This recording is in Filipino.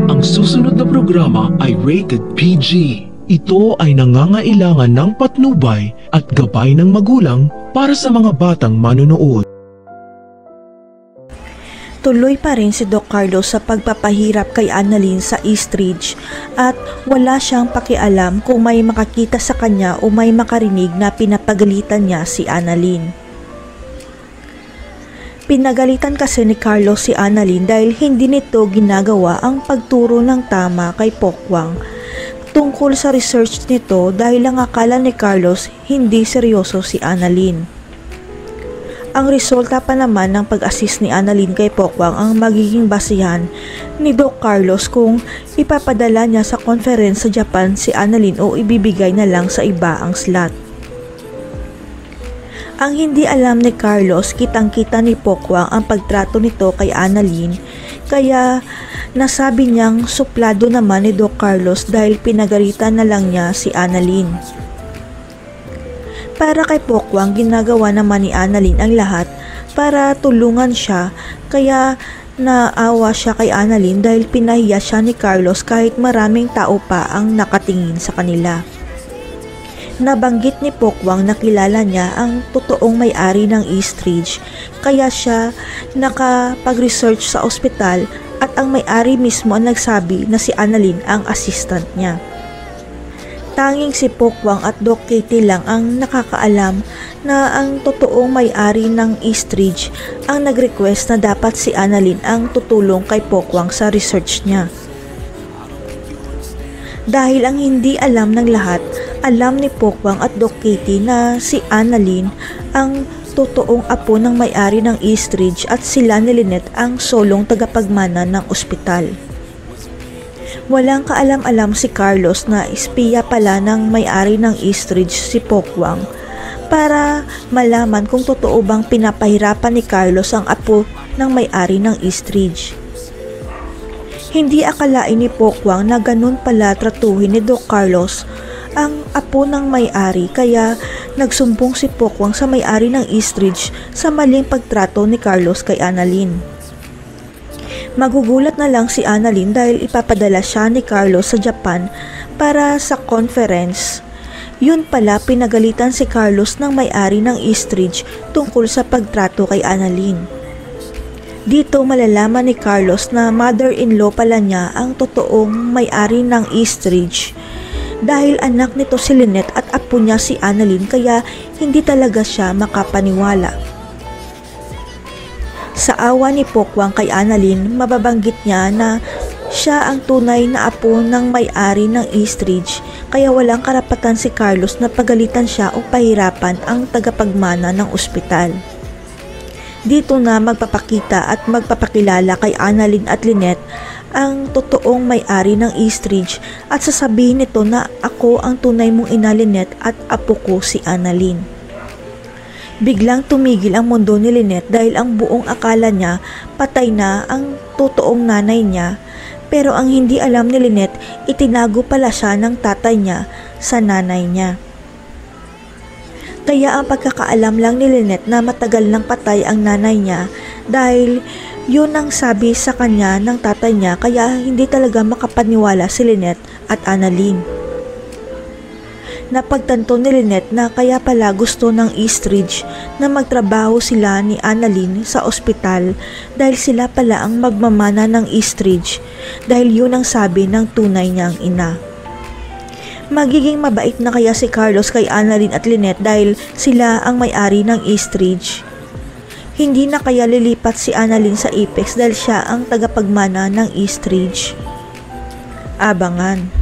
Ang susunod na programa ay rated PG. Ito ay nangangailangan ng patnubay at gabay ng magulang para sa mga batang manonood. Tuloy pa rin si Doc Carlos sa pagpapahirap kay Annalyn sa Eastridge at wala siyang pakialam kung may makakita sa kanya o may makarinig na pinapagalitan niya si Annalyn. Pinagalitan kasi ni Carlos si Annalyn dahil hindi nito ginagawa ang pagturo ng tama kay Pokwang tungkol sa research nito dahil ang akala ni Carlos hindi seryoso si Annalyn. Ang resulta pa naman ng pag-assist ni Annalyn kay Pokwang ang magiging basihan ni Doc Carlos kung ipapadala niya sa conference sa Japan si Annalyn o ibibigay na lang sa iba ang slot. Ang hindi alam ni Carlos, kitang-kita ni Pokwang ang pagtrato nito kay Annalyn, kaya nasabi niyang suplado naman ni Doc Carlos dahil pinagalitan na lang niya si Annalyn. Para kay Pokwang, ginagawa naman ni Annalyn ang lahat para tulungan siya, kaya naawa siya kay Annalyn dahil pinahiya siya ni Carlos kahit maraming tao pa ang nakatingin sa kanila. Nabanggit ni Pokwang na kilala niya ang totoong may-ari ng Eastridge, kaya siya nakapag-research sa ospital at ang may-ari mismo ang nagsabi na si Annalyn ang assistant niya. Tanging si Pokwang at Doc Katie lang ang nakakaalam na ang totoong may-ari ng Eastridge ang nag-request na dapat si Annalyn ang tutulong kay Pokwang sa research niya. Dahil ang hindi alam ng lahat, alam ni Pokwang at Doc Katie na si Annalyn ang totoong apo ng may-ari ng Eastridge at sila ni Lynette ang solong tagapagmana ng ospital. Walang kaalam-alam si Carlos na espiya pala ng may-ari ng Eastridge si Pokwang para malaman kung totoo bang pinapahirapan ni Carlos ang apo ng may-ari ng Eastridge. Hindi akalain ni Pokwang na ganun pala tratuhin ni Doc Carlos ang apo ng may-ari, kaya nagsumbong si Pokwang sa may-ari ng Eastridge sa maling pagtrato ni Carlos kay Annalyn. Magugulat na lang si Annalyn dahil ipapadala siya ni Carlos sa Japan para sa conference. Yun pala, pinagalitan si Carlos ng may-ari ng Eastridge tungkol sa pagtrato kay Annalyn. Dito malalaman ni Carlos na mother-in-law pala niya ang totoong may-ari ng Eastridge dahil anak nito si Lynette at apo niya si Annalyn, kaya hindi talaga siya makapaniwala. Sa awa ni Pokwang kay Annalyn, mababanggit niya na siya ang tunay na apo ng may-ari ng Eastridge, kaya walang karapatan si Carlos na pagalitan siya o pahirapan ang tagapagmana ng ospital. Dito na magpapakita at magpapakilala kay Annalyn at Lynette ang totoong may-ari ng Eastridge at sasabihin nito na ako ang tunay mong ina Lynette at apo ko si Annalyn. Biglang tumigil ang mundo ni Lynette dahil ang buong akala niya patay na ang totoong nanay niya, pero ang hindi alam ni Lynette, itinago pala siya ng tatay niya sa nanay niya. Kaya ang pagkakaalam lang ni Lynette na matagal nang patay ang nanay niya dahil yun ang sabi sa kanya ng tatay niya, kaya hindi talaga makapaniwala si Lynette at Annalyn. Napagtanto ni Lynette na kaya pala gusto ng Eastridge na magtrabaho sila ni Annalyn sa ospital dahil sila pala ang magmamana ng Eastridge dahil yun ang sabi ng tunay niyang ina. Magiging mabait na kaya si Carlos kay Annalyn at Lynette dahil sila ang may-ari ng Eastridge? Hindi na kaya lilipat si Annalyn sa Apex dahil siya ang tagapagmana ng Eastridge? Abangan.